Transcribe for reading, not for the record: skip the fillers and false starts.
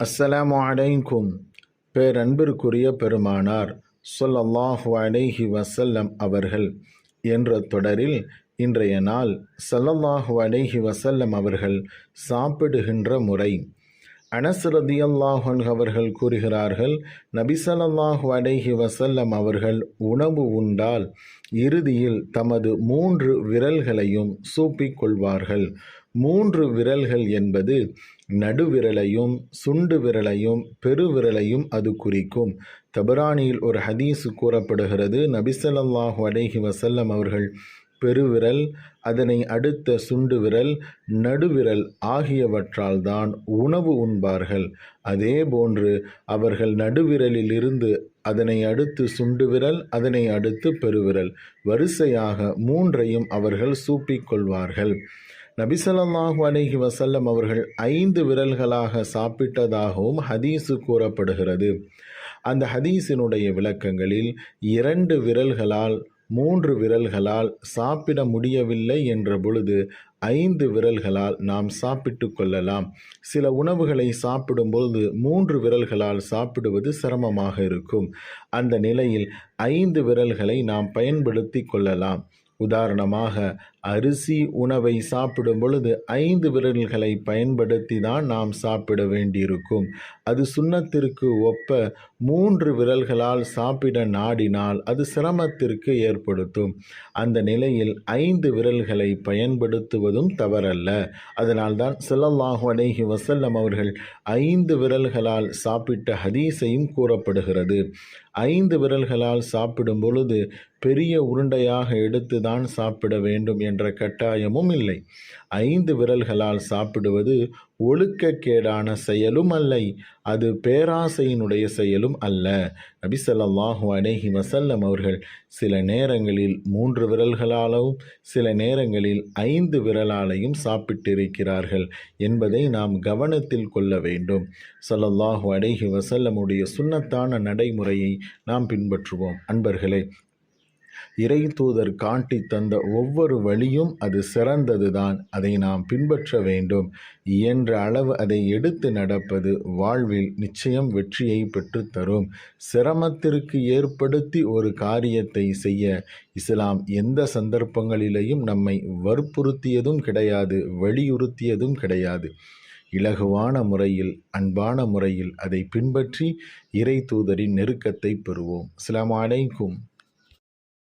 அஸ்ஸலாமு அலைக்கும். பேரன்பிற்குரிய பெருமானார் ஸல்லல்லாஹு அலைஹி வஸல்லம் அவர்கள் என்ற தொடரில் இன்றைய நாள் ஸல்லல்லாஹு அலைஹி வஸல்லம் அவர்கள் சாப்பிடுகின்ற முறை. அனஸ் ரலியல்லாஹு அன்ஹு அவர்கள் கூறுகிறார்கள், நபி ஸல்லல்லாஹு அலைஹி வஸல்லம் அவர்கள் உணவு உண்டால் இறுதியில் தமது 3 விரல்களையும் சூப்பிக் கொள்வார்கள். 3 விரல்கள் என்பது நடுவிரலையும் சுண்டு விரலையும் பெருவிரலையும் அது குறிக்கும். தபரானியில் ஒரு ஹதீஸ் கூறப்படுகிறது, நபி ஸல்லல்லாஹு அலைஹி வஸல்லம் அவர்கள் பெருவிரல், அதனை அடுத்த சுண்டு விரல், நடுவிரல் ஆகியவற்றால் தான் உணவு உண்பார்கள். அதே போன்று அவர்கள் நடுவிரலில் இருந்து அதனை அடுத்து சுண்டு விரல், அதனை அடுத்து பெருவிரல், வரிசையாக 3ஐயும் அவர்கள் சூப்பிக் கொள்வார்கள். நபி ஸல்லல்லாஹு அலைஹி வஸல்லம் அவர்கள் 5 விரல்களாக சாப்பிட்டதாகவும் ஹதீஸு கூறப்படுகிறது. அந்த ஹதீஸினுடைய விளக்கங்களில் 2 விரல்களால் 3 விரல்களால் சாப்பிட முடியவில்லை என்ற பொழுது 5 விரல்களால் நாம் சாப்பிட்டு கொள்ளலாம். சில உணவுகளை சாப்பிடும்போது 3 விரல்களால் சாப்பிடுவது சிரமமாக இருக்கும். அந்த நிலையில் 5 விரல்களை நாம் பயன்படுத்தி கொள்ளலாம். உதாரணமாக, அரிசி உணவை சாப்பிடும் பொழுது 5 விரல்களை பயன்படுத்தி தான் நாம் சாப்பிட வேண்டியிருக்கும். அது சுன்னத்திற்கு ஒப்ப 3 விரல்களால் சாப்பிட நாடினால் அது சிரமத்திற்கு ஏற்படுத்தும். அந்த நிலையில் 5 விரல்களை பயன்படுத்துவதும் தவறல்ல. அதனால்தான் ஸல்லல்லாஹு அலைஹி வஸல்லம் அவர்கள் 5 விரல்களால் சாப்பிட்ட ஹதீஸையும் கூறப்படுகிறது. 5 விரல்களால் சாப்பிடும் பொழுது பெரிய உருண்டையாக எடுத்து தான் சாப்பிட வேண்டும் என்ற கட்டாயமும் இல்லை. 5 விரல்களால் சாப்பிடுவது ஒழுக்கக்கேடான செயலும் அல்ல, அது பேராசையினுடைய செயலும் அல்ல. நபி ஸல்லல்லாஹு அலைஹி வஸல்லம் அவர்கள் சில நேரங்களில் 3 விரல்களாலும் சில நேரங்களில் 5 விரலாலையும் சாப்பிட்டிருக்கிறார்கள் என்பதை நாம் கவனத்தில் கொள்ள வேண்டும். ஸல்லல்லாஹு அலைஹி வஸல்லமுடைய சுன்னத்தான நடைமுறையை நாம் பின்பற்றுவோம். அன்பர்களே, இறை தூதர் காட்டி தந்த ஒவ்வொரு வழியும் அது சிறந்ததுதான். அதை நாம் பின்பற்ற வேண்டும். இயன்ற அளவு அதை எடுத்து நடப்பது வாழ்வில் நிச்சயம் வெற்றியை பெற்றுத்தரும். சிரமத்திற்கு ஏற்படுத்தி ஒரு காரியத்தை செய்ய இஸ்லாம் எந்த சந்தர்ப்பங்களிலேயும் நம்மை வற்புறுத்தியதும் கிடையாது, வலியுறுத்தியதும் கிடையாது. இலகுவான முறையில், அன்பான முறையில் அதை பின்பற்றி இறை தூதரின் நெருக்கத்தை பெறுவோம். அஸ்ஸலாமு அலைக்கும்.